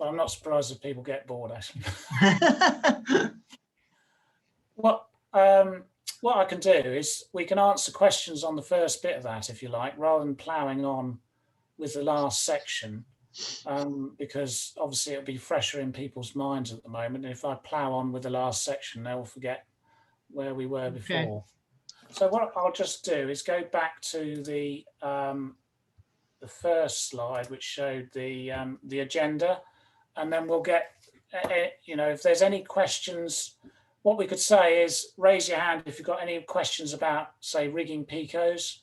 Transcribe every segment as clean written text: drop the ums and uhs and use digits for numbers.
But I'm not surprised if people get bored, actually. What I can do is we can answer questions on the first bit of that, if you like, rather than ploughing on with the last section, because obviously it'll be fresher in people's minds at the moment. And if I plough on with the last section, they'll forget where we were before. So what I'll just do is go back to the first slide, which showed the agenda, and then we'll get, if there's any questions. What we could say is raise your hand if you've got any questions about, say, rigging picos.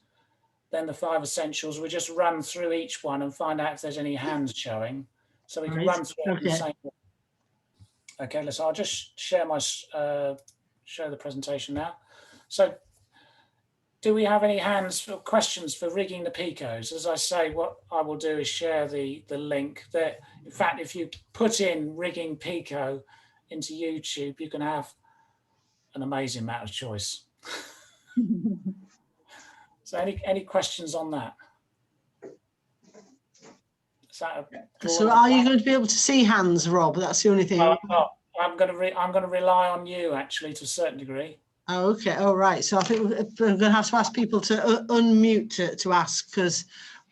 Then the 5 essentials, we just run through each one and find out if there's any hands showing. So we can run through it in the same way. Okay, I'll just share my show the presentation now. So do we have any hands for questions for rigging the picos? As I say, what I will do is share the link that, in fact, if you put in rigging pico into YouTube, you can have an amazing amount of choice. So any questions on that? So are you going to be able to see hands, Rob? That's the only thing. I'm going to rely on you, actually, to a certain degree. Oh, okay. All right. So I think we're going to have to ask people to unmute to ask, because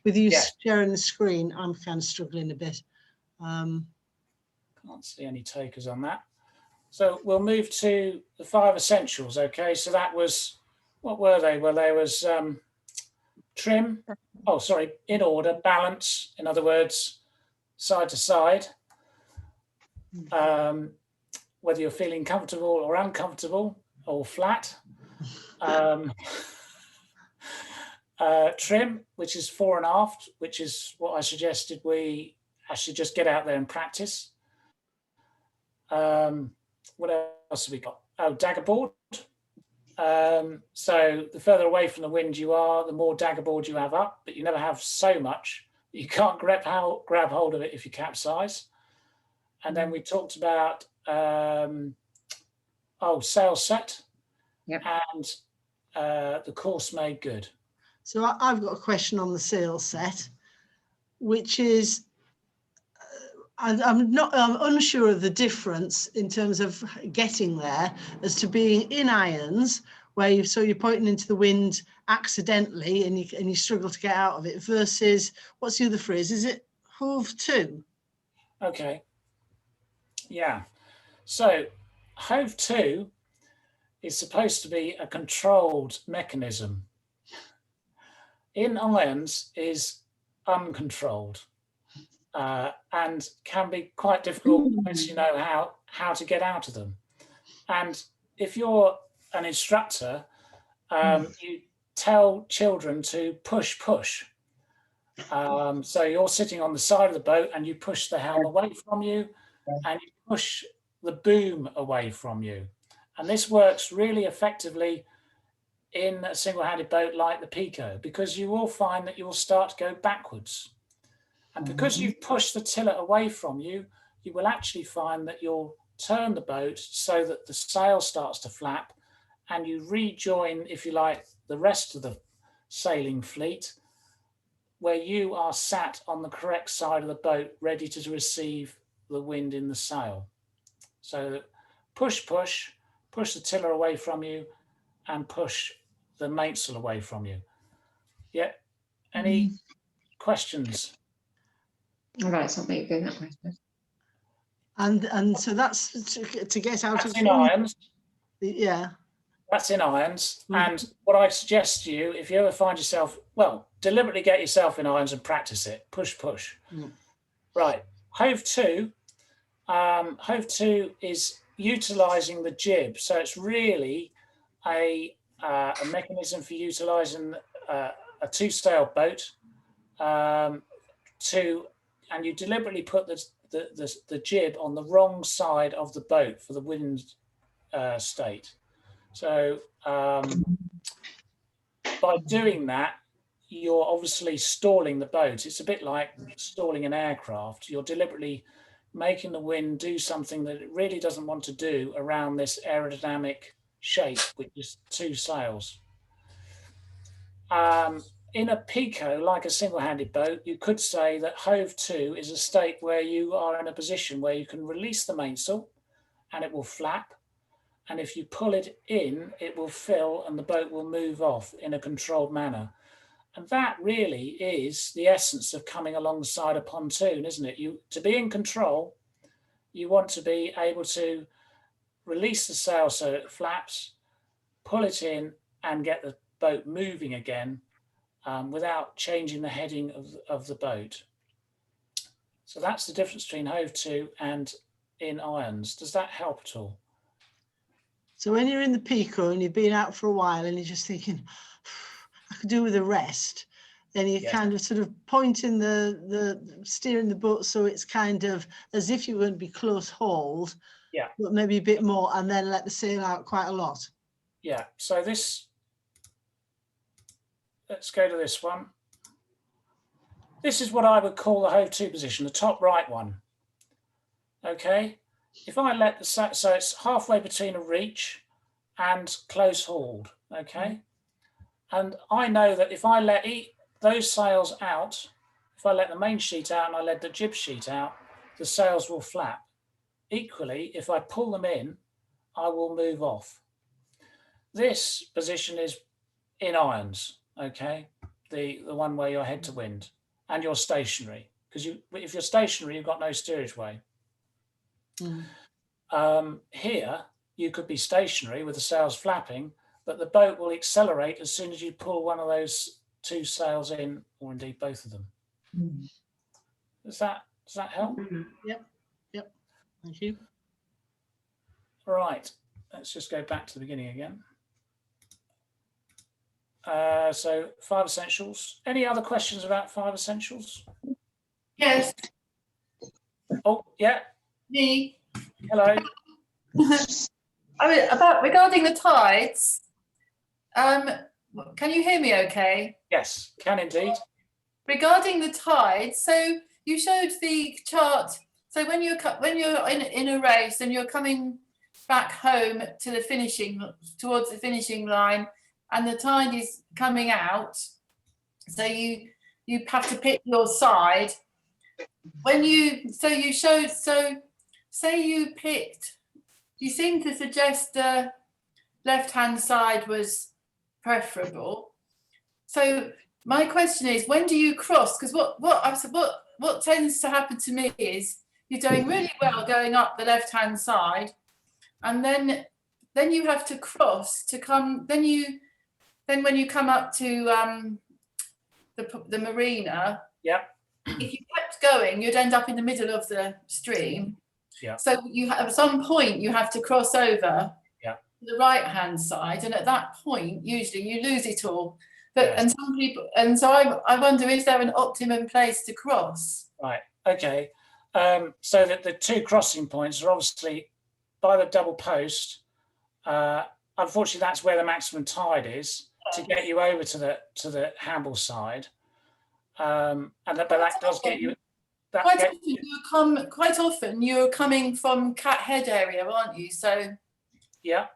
with you sharing the screen, I'm kind of struggling a bit. Can't see any takers on that. So we'll move to the 5 essentials. Okay. So that was, what were they? Well, there was trim. Oh, sorry. In order, balance. In other words, side to side. Whether you're feeling comfortable or uncomfortable or flat. Trim, which is fore and aft, which is what I suggested we actually just get out there and practice. What else have we got? Oh, dagger board. So the further away from the wind you are, the more dagger board you have up, but you never have so much. You can't grab hold of it if you capsize. And then we talked about sail set, and the course made good. So I've got a question on the sail set, which is, I'm unsure of the difference in terms of getting there as to being in irons, where you're pointing into the wind accidentally and you struggle to get out of it, versus, what's the other phrase? Is it hove to? Okay. Yeah. So hove to is supposed to be a controlled mechanism. In irons is uncontrolled. And can be quite difficult once you know how to get out of them. And if you're an instructor, you tell children to push. So you're sitting on the side of the boat and you push the helm away from you and you push the boom away from you. And this works really effectively in a single-handed boat like the Pico, because you will find that you will start to go backwards. And because you've pushed the tiller away from you, you will actually find that you'll turn the boat so that the sail starts to flap and you rejoin, if you like, the rest of the sailing fleet, where you are sat on the correct side of the boat, ready to receive the wind in the sail. So push the tiller away from you and push the mainsail away from you. Yeah. Any questions? All right, so make good that question. And so that's to get out that's of in irons. Yeah. That's in irons. And what I suggest to you, if you ever find yourself, well, deliberately get yourself in irons and practice it. Push. Right. Hove to is utilizing the jib. So it's really a mechanism for utilizing a two-sail boat and you deliberately put the jib on the wrong side of the boat for the wind state. So by doing that, you're obviously stalling the boat. It's a bit like stalling an aircraft. You're deliberately making the wind do something that it really doesn't want to do around this aerodynamic shape, which is two sails. in a Pico, like a single-handed boat, you could say that hove to is a state where you are in a position where you can release the mainsail and it will flap. And if you pull it in, it will fill and the boat will move off in a controlled manner. And that really is the essence of coming alongside a pontoon, isn't it? To be in control, you want to be able to release the sail so it flaps, pull it in and get the boat moving again without changing the heading of the boat. So that's the difference between hove to and in irons. Does that help at all? So when you're in the Pico and you've been out for a while and you're just thinking, I could do with a rest, then you kind of sort of pointing steering the boat so it's kind of as if you're going to be close hauled, but maybe a bit more, and then let the sail out quite a lot. Yeah, so let's go to this one. This is what I would call the hove to position, the top right one. Okay, if I let so it's halfway between a reach and close hauled, okay? And I know that if I let those sails out, if I let the main sheet out and I let the jib sheet out, the sails will flap. Equally, if I pull them in, I will move off. This position is in irons, okay? The one where you're head to wind and you're stationary. Because if you're stationary, you've got no steerage way. Here, you could be stationary with the sails flapping, but the boat will accelerate as soon as you pull one of those two sails in, or indeed both of them. Does that help? Yep. Thank you. Right, let's just go back to the beginning again. So 5 essentials. Any other questions about 5 essentials? Yes. Oh, yeah. Me. Hello. I mean, regarding the tides, can you hear me okay? Yes, can indeed. Regarding the tides, so you showed the chart. So when you're in a race and you're coming back home to towards the finishing line, and the tide is coming out, so you have to pick your side. Say you picked. You seem to suggest the left-hand side was preferable. So my question is, when do you cross? Because what tends to happen to me is you're doing really well going up the left-hand side, and then you have to cross to come. Then when you come up to the marina, if you kept going, you'd end up in the middle of the stream. Yeah. So at some point you have to cross over to the right-hand side, and at that point, usually you lose it all. But and some people, and so I wonder, is there an optimum place to cross? Right. Okay. So that the two crossing points are obviously by the double post. Unfortunately, that's where the maximum tide is to get you over to the handle side, but that does get you. Quite often you're coming from Cat Head area, aren't you? So yeah,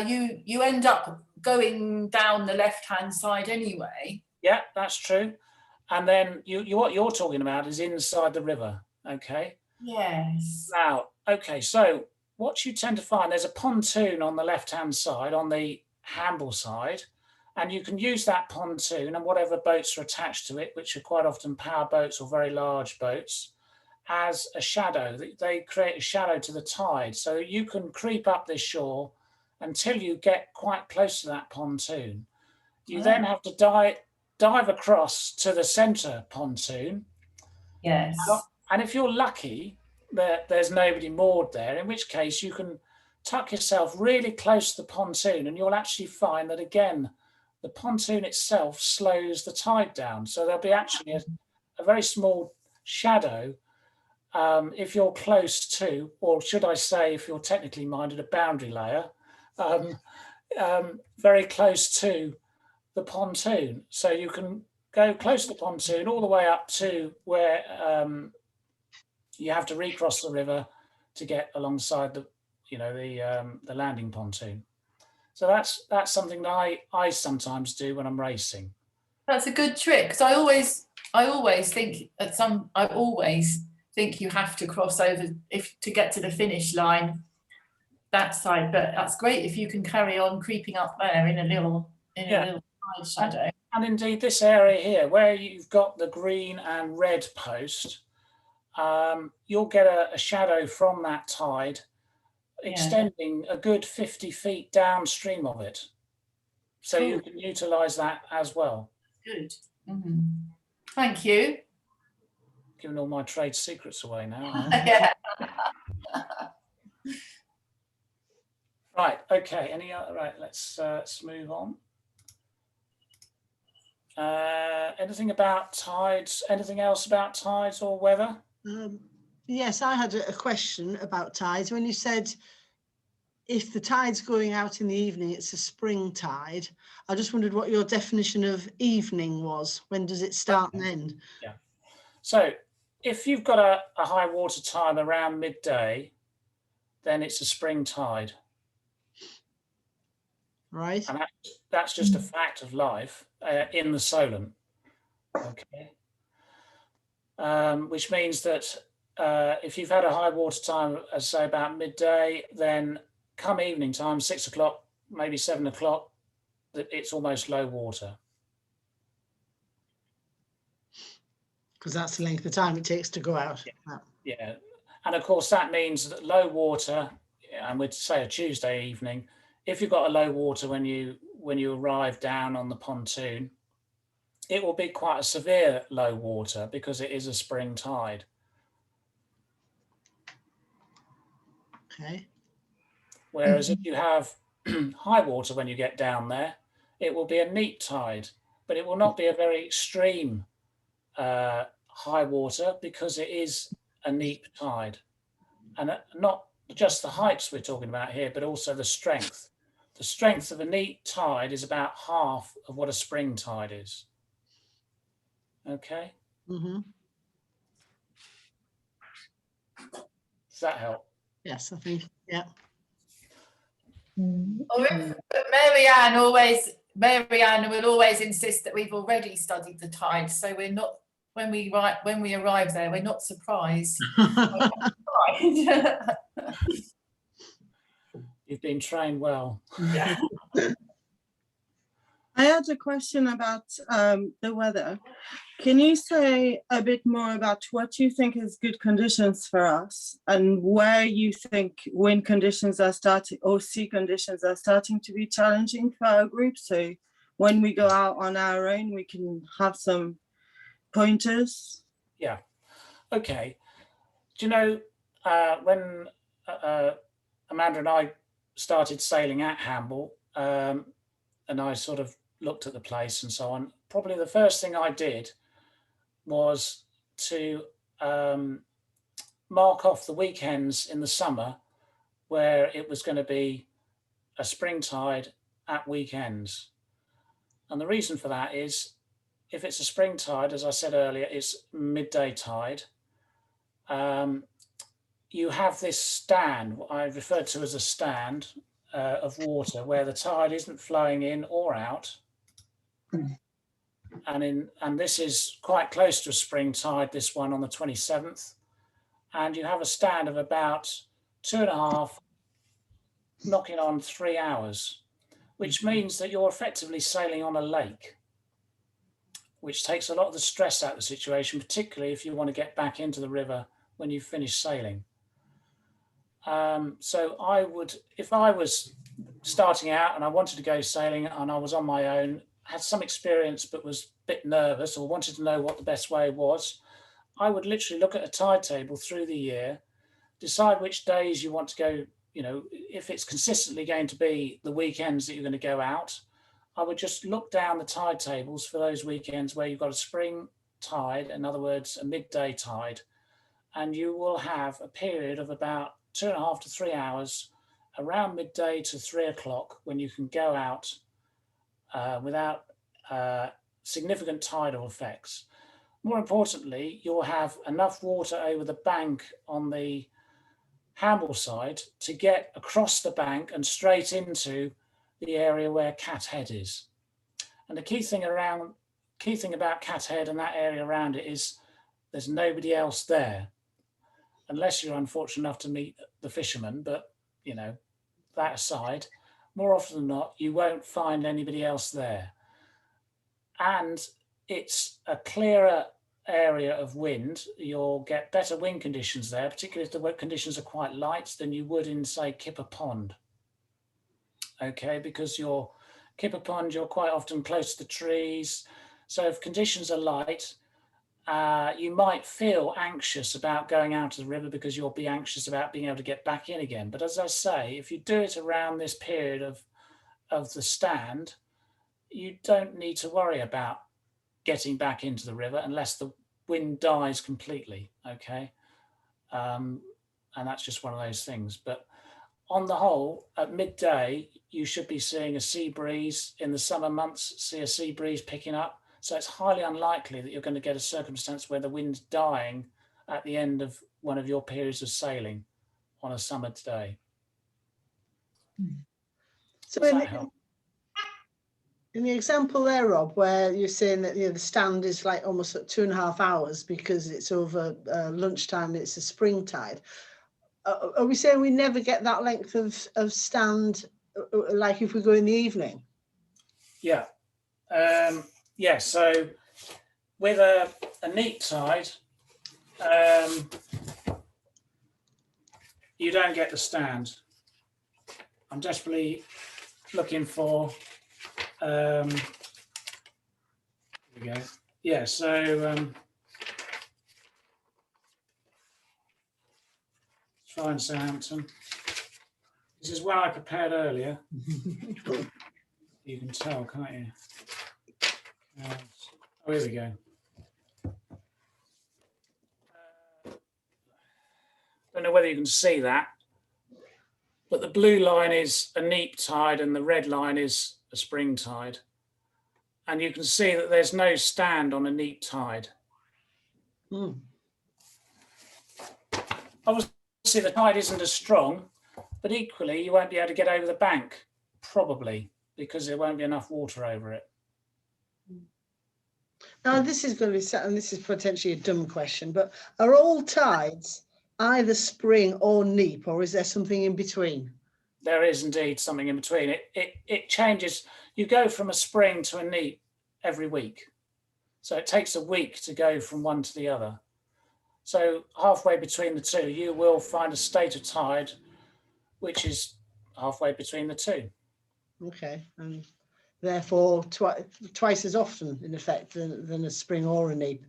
you end up going down the left-hand side anyway. Yeah, that's true. And then what you're talking about is inside the river. Okay. Yes. Now, okay, so what you tend to find, there's a pontoon on the left-hand side, on the handle side, and you can use that pontoon and whatever boats are attached to it, which are quite often power boats or very large boats, as a shadow. They create a shadow to the tide, so you can creep up this shore until you get quite close to that pontoon. You then have to dive across to the centre pontoon. Yes. And if you're lucky, there's nobody moored there, in which case you can tuck yourself really close to the pontoon, and you'll actually find that, again, the pontoon itself slows the tide down. So there'll be actually a very small shadow if you're close to, or should I say, if you're technically minded, a boundary layer, very close to the pontoon. So you can go close to the pontoon all the way up to where you have to recross the river to get alongside the landing pontoon. So that's something that I sometimes do when I'm racing. That's a good trick, because I always think you have to cross over to get to the finish line that side. But that's great if you can carry on creeping up there in a little side shadow. And indeed, this area here, where you've got the green and red post, you'll get a shadow from that tide extending a good 50 feet downstream of it. So you can utilise that as well. Good. Thank you. Giving all my trade secrets away now. Yeah. Right. Okay. Any other? Right. Let's move on. Anything about tides? Anything else about tides or weather? Yes, I had a question about tides. When you said if the tide's going out in the evening, it's a spring tide. I just wondered what your definition of evening was. When does it start and end? Yeah. So if you've got a high water time around midday, then it's a spring tide. Right. And that's just a fact of life in the Solent. Okay. Which means that if you've had a high water time, as say about midday, then come evening time, 6 o'clock, maybe 7 o'clock, it's almost low water. Because that's the length of time it takes to go out. Yeah. And of course, that means that low water, and we'd say a Tuesday evening, if you've got a low water when you arrive down on the pontoon, it will be quite a severe low water because it is a spring tide. Okay. Whereas if you have high water when you get down there, it will be a neap tide, but it will not be a very extreme high water because it is a neap tide. And not just the heights we're talking about here, but also the strength. The strength of a neap tide is about half of what a spring tide is. Okay. Mm-hmm. Does that help? Yes, I think, yeah. Marianne will always insist that we've already studied the tide, so we're not, when we arrive there, we're not surprised. You've been trained well. Yeah. I had a question about the weather. Can you say a bit more about what you think is good conditions for us and where you think wind conditions are starting or sea conditions are starting to be challenging for our group? So when we go out on our own, we can have some pointers. Yeah. Okay. Do you know when Amanda and I started sailing at Hamble, and I sort of looked at the place and so on, probably the first thing I did was to mark off the weekends in the summer where it was going to be a spring tide at weekends. And the reason for that is if it's a spring tide, as I said earlier, it's midday tide. You have this stand, what I referred to as a stand of water where the tide isn't flowing in or out. And this is quite close to a spring tide, this one on the 27th. And you have a stand of about 2.5, knocking on 3 hours, which means that you're effectively sailing on a lake, which takes a lot of the stress out of the situation, particularly if you want to get back into the river when you've finished sailing. So I would, if I was starting out and I wanted to go sailing and I was on my own, had some experience but was a bit nervous or wanted to know what the best way was, I would literally look at a tide table through the year, decide which days you want to go, you know, if it's consistently going to be the weekends that you're going to go out, I would just look down the tide tables for those weekends where you've got a spring tide, in other words, a midday tide, and you will have a period of about 2.5 to 3 hours around midday to 3 o'clock when you can go out without significant tidal effects. More importantly, you'll have enough water over the bank on the Hamble side to get across the bank and straight into the area where Cat Head is. And the key thing around key thing about Cat Head and that area around it is there's nobody else there, unless you're unfortunate enough to meet the fishermen. But, you know, that aside, more often than not, you won't find anybody else there. And it's a clearer area of wind. You'll get better wind conditions there, particularly if the wind conditions are quite light, than you would in, say, Kipper Pond. Okay, because your Kipper Pond, you're quite often close to the trees. So if conditions are light, you might feel anxious about going out to the river because you'll be anxious about being able to get back in again. But as I say, if you do it around this period of the stand, you don't need to worry about getting back into the river unless the wind dies completely, okay? And that's just one of those things. But on the whole, at midday, you should be seeing a sea breeze. In the summer months, see a sea breeze picking up. So it's highly unlikely that you're going to get a circumstance where the wind's dying at the end of one of your periods of sailing on a summer day. So Does that help? in the example there, Rob, where you're saying that, you know, the stand is like almost at 2.5 hours because it's over lunchtime and it's a spring tide. Are we saying we never get that length of stand, like if we go in the evening? Yeah. Yeah, so with a neap tide, you don't get the stand. I'm desperately looking for, here we go. Yeah, so fine, Southampton. This is one I prepared earlier. You can tell, can't you? Oh, here we go. Don't know whether you can see that, but the blue line is a neap tide and the red line is a spring tide. And you can see that there's no stand on a neap tide. Obviously, the tide isn't as strong, but equally, you won't be able to get over the bank, probably, because there won't be enough water over it. Now, this is going to be, and this is potentially a dumb question, but are all tides either spring or neap, or is there something in between? There is indeed something in between. It changes. You go from a spring to a neap every week. So it takes a week to go from one to the other. So halfway between the two, you will find a state of tide, which is halfway between the two. Okay, and therefore twice as often, in effect, than a spring or a neap.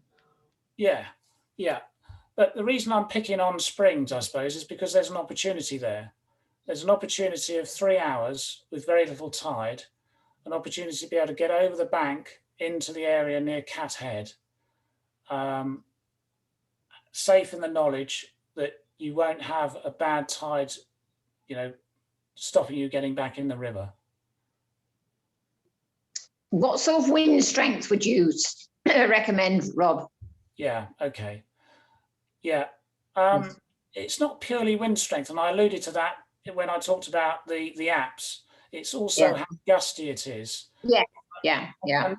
Yeah, yeah. But the reason I'm picking on springs, I suppose, is because there's an opportunity there. There's an opportunity of 3 hours with very little tide, an opportunity to be able to get over the bank into the area near Cat Head, safe in the knowledge that you won't have a bad tide, you know, stopping you getting back in the river. What sort of wind strength would you recommend, Rob? Yeah, okay. Yeah. It's not purely wind strength, and I alluded to that when I talked about the apps. It's also how gusty it is. Yeah. And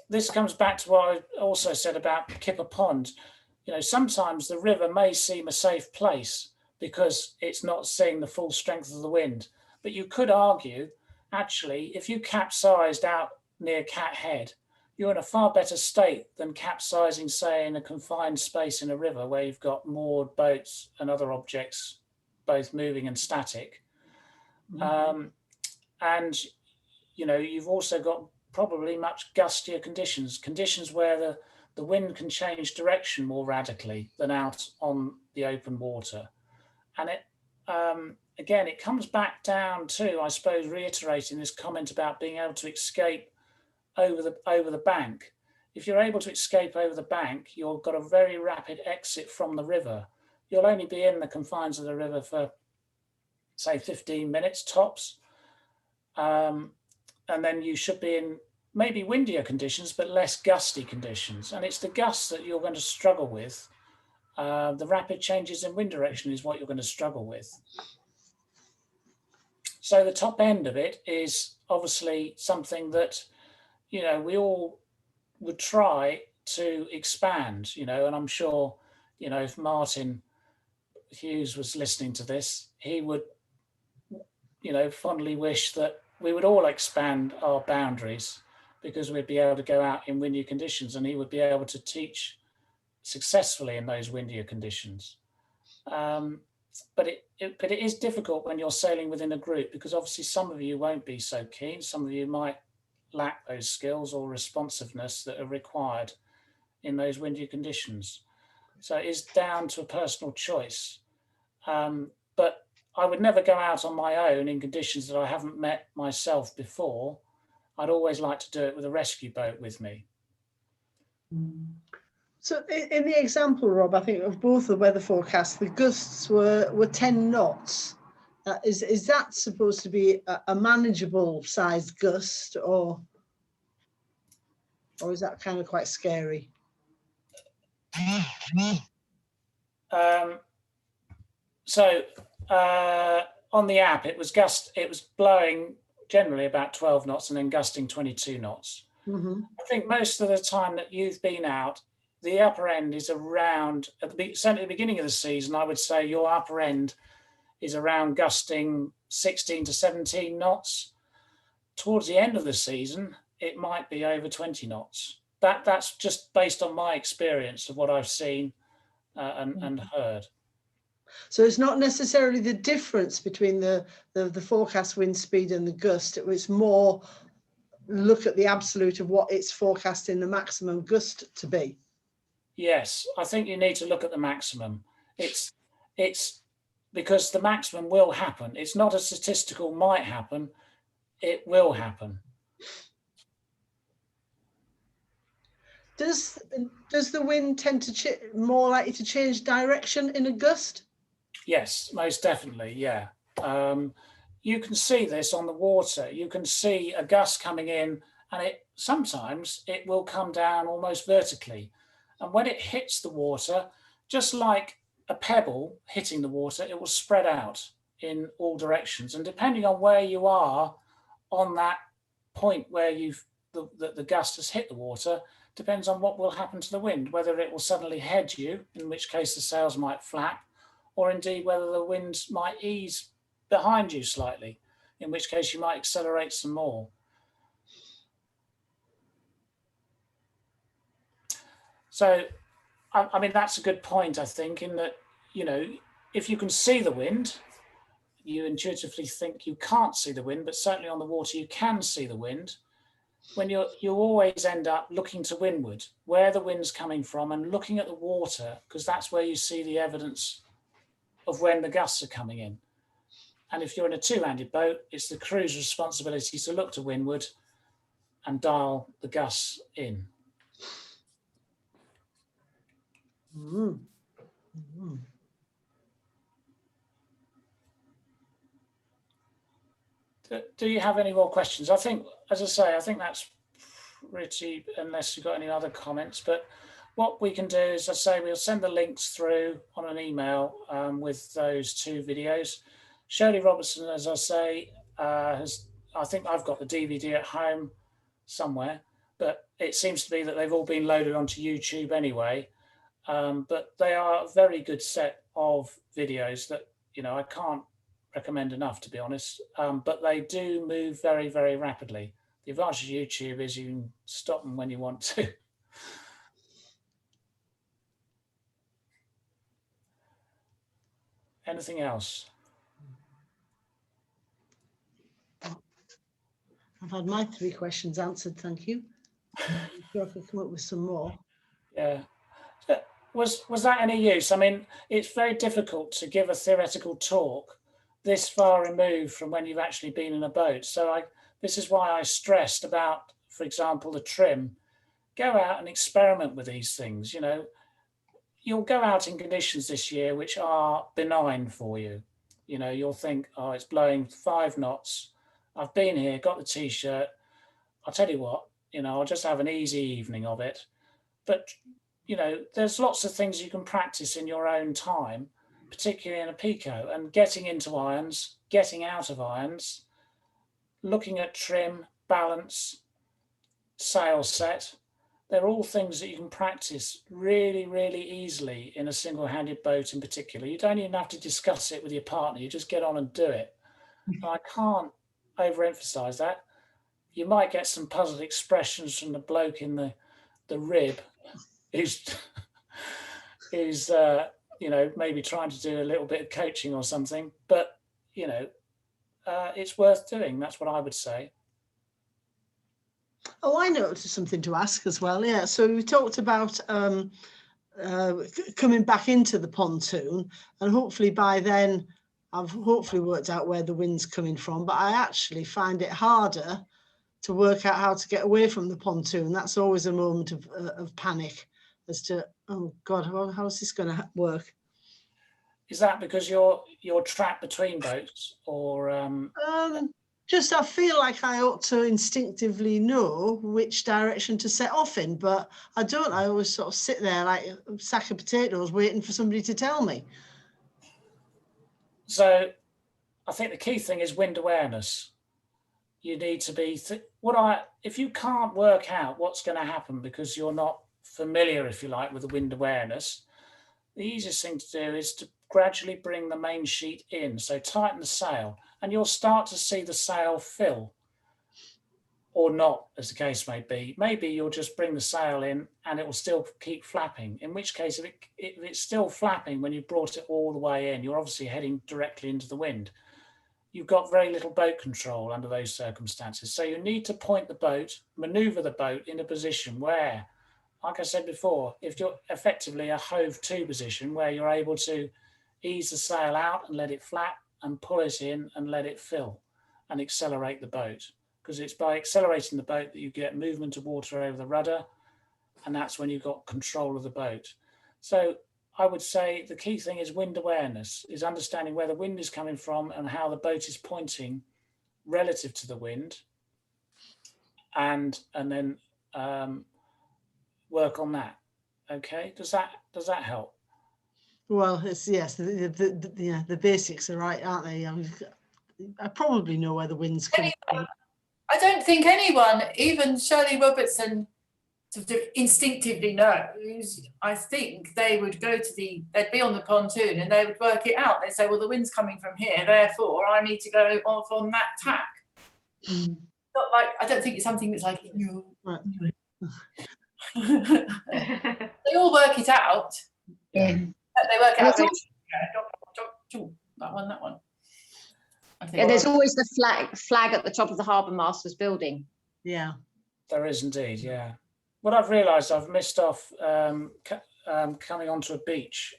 this comes back to what I also said about Kipper Pond. You know, sometimes the river may seem a safe place because it's not seeing the full strength of the wind. But you could argue, actually, if you capsized out near Cat Head, you're in a far better state than capsizing, say, in a confined space in a river where you've got moored boats and other objects, both moving and static. And, you know, you've also got probably much gustier conditions where the wind can change direction more radically than out on the open water. And it, again, it comes back down to, I suppose, reiterating this comment about being able to escape over the bank. If you're able to escape over the bank, you've got a very rapid exit from the river. You'll only be in the confines of the river for, say, 15 minutes tops. And then you should be in maybe windier conditions, but less gusty conditions. And it's the gusts that you're going to struggle with. The rapid changes in wind direction is what you're going to struggle with. So the top end of it is obviously something that, you know, we all would try to expand, you know, and I'm sure, you know, if Martin Hughes was listening to this, he would, you know, fondly wish that we would all expand our boundaries, because we'd be able to go out in windier conditions and he would be able to teach successfully in those windier conditions. But it is difficult when you're sailing within a group, because obviously some of you won't be so keen. Some of you might lack those skills or responsiveness that are required in those windier conditions. So it is down to a personal choice. But I would never go out on my own in conditions that I haven't met myself before. I'd always like to do it with a rescue boat with me. So in the example, Rob, I think of both the weather forecasts, the gusts were 10 knots. Is that supposed to be a manageable sized gust, or is that kind of quite scary? On the app, it was blowing generally about 12 knots and then gusting 22 knots. Mm-hmm. I think most of the time that you've been out, the upper end is around, certainly at the beginning of the season, I would say your upper end is around gusting 16 to 17 knots. Towards the end of the season, it might be over 20 knots. That's just based on my experience of what I've seen and heard. So it's not necessarily the difference between the forecast wind speed and the gust. It's more look at the absolute of what it's forecasting the maximum gust to be. Yes, I think you need to look at the maximum. It's because the maximum will happen. It's not a statistical might happen. It will happen. Does the wind tend to more likely to change direction in a gust? Yes, most definitely. Yeah. You can see this on the water. You can see a gust coming in, and sometimes it will come down almost vertically. And when it hits the water, just like a pebble hitting the water, it will spread out in all directions. And depending on where you are on that point where the gust has hit the water, depends on what will happen to the wind, whether it will suddenly head you, in which case the sails might flap, or indeed whether the wind might ease behind you slightly, in which case you might accelerate some more. So, I mean, that's a good point, I think, in that, you know, if you can see the wind, you intuitively think you can't see the wind, but certainly on the water you can see the wind. When you always end up looking to windward, where the wind's coming from, and looking at the water, because that's where you see the evidence of when the gusts are coming in. And if you're in a two-handed boat, it's the crew's responsibility to look to windward and dial the gusts in. Mm. Mm. Do you have any more questions? I think, as I say, I think that's pretty, unless you've got any other comments. But what we can do is, I say, we'll send the links through on an email with those two videos. Shirley Robertson, as I say, I think I've got the DVD at home somewhere, but it seems to be that they've all been loaded onto YouTube anyway. But they are a very good set of videos that, you know, I can't recommend enough, to be honest. But they do move very, very rapidly. The advantage of YouTube is you can stop them when you want to. Anything else? I've had my 3 questions answered, thank you. I'm sure I could come up with some more. Yeah. Was that any use? I mean, it's very difficult to give a theoretical talk this far removed from when you've actually been in a boat. So this is why I stressed about, for example, the trim. Go out and experiment with these things. You know, you'll go out in conditions this year which are benign for you. You know, you'll think, oh, it's blowing 5 knots. I've been here, got the T-shirt. I'll tell you what, you know, I'll just have an easy evening of it. But, you know, there's lots of things you can practice in your own time, particularly in a Pico, and getting into irons, getting out of irons, looking at trim, balance, sail set, they're all things that you can practice really, really easily in a single-handed boat in particular. You don't even have to discuss it with your partner. You just get on and do it. And I can't overemphasize that. You might get some puzzled expressions from the bloke in the rib who's you know, maybe trying to do a little bit of coaching or something, but you know, it's worth doing. That's what I would say. Oh, I know something to ask as well. Yeah. So we talked about coming back into the pontoon, and hopefully by then I've hopefully worked out where the wind's coming from, but I actually find it harder to work out how to get away from the pontoon. That's always a moment of panic as to, oh God, how's this going to work? Is that because you're trapped between boats, or just I feel like I ought to instinctively know which direction to set off in, but I don't. I always sort of sit there like a sack of potatoes waiting for somebody to tell me. So I think the key thing is wind awareness. You need to be, if you can't work out what's going to happen because you're not familiar, if you like, with the wind awareness, the easiest thing to do is to gradually bring the main sheet in. So tighten the sail and you'll start to see the sail fill, or not, as the case may be. Maybe you'll just bring the sail in and it will still keep flapping, in which case if it's still flapping when you've brought it all the way in, you're obviously heading directly into the wind. You've got very little boat control under those circumstances. So you need to point the boat, maneuver the boat in a position where, like I said before, if you're effectively a hove to position where you're able to ease the sail out and let it flap and pull it in and let it fill and accelerate the boat. Because it's by accelerating the boat that you get movement of water over the rudder, and that's when you've got control of the boat. So I would say the key thing is wind awareness, is understanding where the wind is coming from and how the boat is pointing relative to the wind, and then work on that. Okay, does that help? Well, it's yes, the basics are right, aren't they? I probably know where the wind's coming from. I don't think anyone, even Shirley Robertson, sort of instinctively knows. I think they would they'd be on the pontoon and they would work it out. They'd say, well, the wind's coming from here, therefore I need to go off on that tack. Not like, I don't think it's something that's like, Right. They all work it out. Yeah. They work out that one. Yeah, there's always the flag at the top of the harbour master's building. Yeah, there is indeed. Yeah. What I've realised, I've missed off coming onto a beach,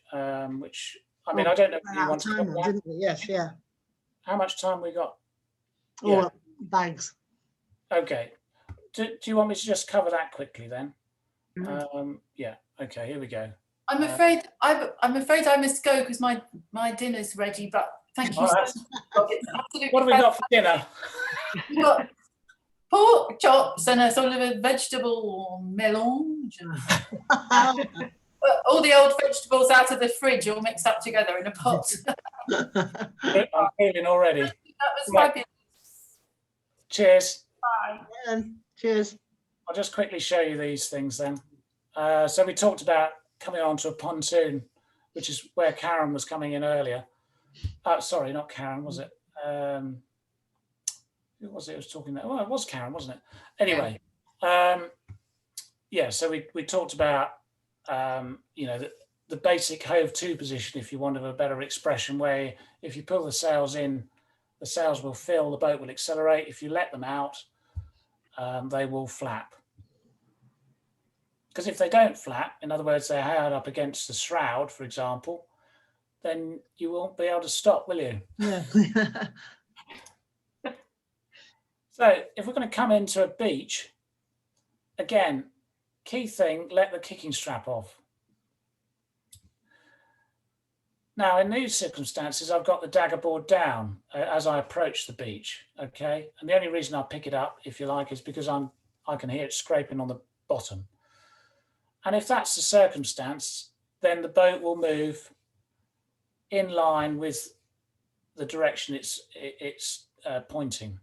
which I mean, I don't know if you want to. Didn't we? Yes, yeah. How much time we got? Oh, yeah. Bags. Okay. Do you want me to just cover that quickly then? Yeah. Okay. Here we go. I'm afraid I must go because my dinner's ready. But thank you. What have we got for dinner? We've got pork chops and a sort of a vegetable melange. All the old vegetables out of the fridge all mixed up together in a pot. I'm feeling already. That was fabulous. Cheers. Bye. Cheers. I'll just quickly show you these things then. So we talked about coming onto a pontoon, which is where Karen was coming in earlier. Sorry, not Karen, was it? Who was it who was talking there? Oh, it was Karen, wasn't it? Anyway, yeah, so we talked about, you know, the basic hove to position, if you want a better expression, where if you pull the sails in, the sails will fill, the boat will accelerate. If you let them out, they will flap. Because if they don't flap, in other words, they're held up against the shroud, for example, then you won't be able to stop, will you? Yeah. So if we're going to come into a beach, again, key thing, let the kicking strap off. Now, in these circumstances, I've got the dagger board down as I approach the beach, okay? And the only reason I pick it up, if you like, is because I can hear it scraping on the bottom. And if that's the circumstance, then the boat will move in line with the direction it's pointing.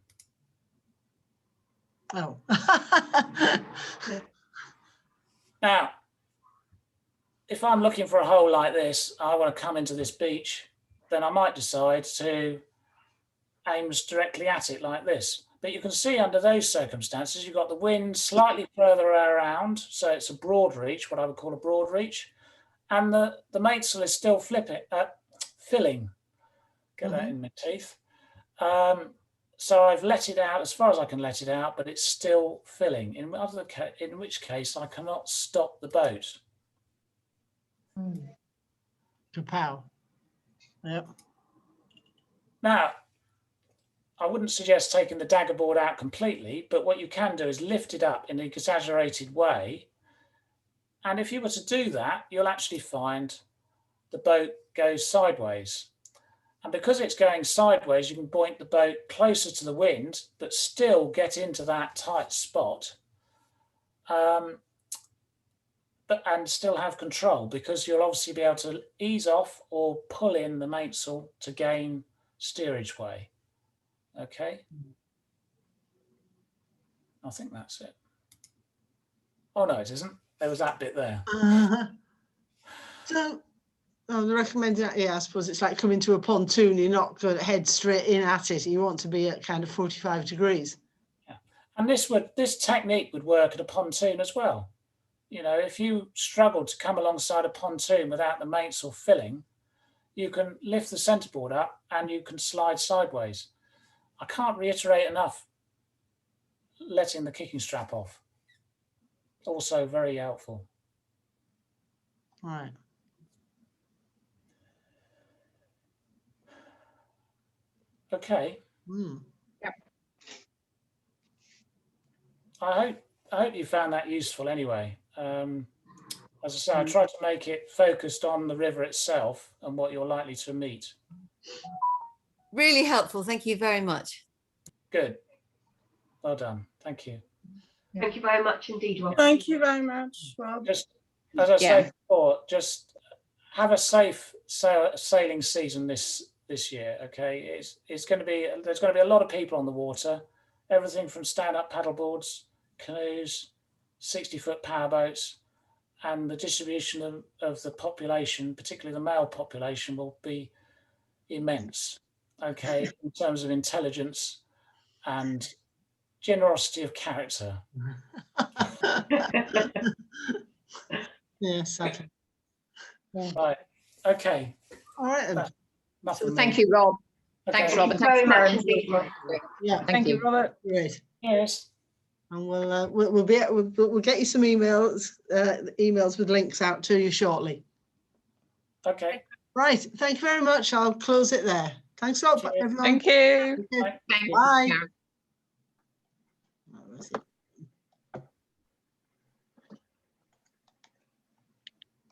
Oh. Now, if I'm looking for a hole like this, I want to come into this beach, then I might decide to aim directly at it like this. But you can see under those circumstances, you've got the wind slightly further around, so it's a broad reach, what I would call a broad reach, and the mainsail is still filling. Get that in my teeth. So I've let it out as far as I can let it out, but it's still filling, in which case I cannot stop the boat. Kapow. Yep. Now, I wouldn't suggest taking the dagger board out completely, but what you can do is lift it up in an exaggerated way. And if you were to do that, you'll actually find the boat goes sideways. And because it's going sideways, you can point the boat closer to the wind, but still get into that tight spot, and still have control, because you'll obviously be able to ease off or pull in the mainsail to gain steerage way. Okay. I think that's it. Oh, no, it isn't. There was that bit there. So, the recommended, yeah, I suppose it's like coming to a pontoon. You're not going to head straight in at it. You want to be at kind of 45 degrees. Yeah. And this technique would work at a pontoon as well. You know, if you struggle to come alongside a pontoon without the mainsail filling, you can lift the centerboard up and you can slide sideways. I can't reiterate enough letting the kicking strap off. Also very helpful. Right. Okay. Yep. I hope you found that useful anyway. As I say, I tried to make it focused on the river itself and what you're likely to meet. Really helpful. Thank you very much. Good. Well done. Thank you. Thank you very much indeed, Rob. Thank you very much, Rob. Just as I said before, just have a safe sailing season this year. Okay, there's going to be a lot of people on the water. Everything from stand-up paddleboards, canoes, 60-foot powerboats, and the distribution of the population, particularly the male population, will be immense. Okay, in terms of intelligence and generosity of character. Yeah, sadly. Right. Okay. All right. Then. So thank you, Rob. Okay. Thanks, Rob. And Thank you thanks, very Karen. much indeed, Rob. Yeah. Thank you, Robert. Great. Yes. And we'll get you some emails with links out to you shortly. Okay. Right. Thank you very much. I'll close it there. Thanks a lot, Cheers. everyone. Thank you. Bye. Thanks, Bye. Karen.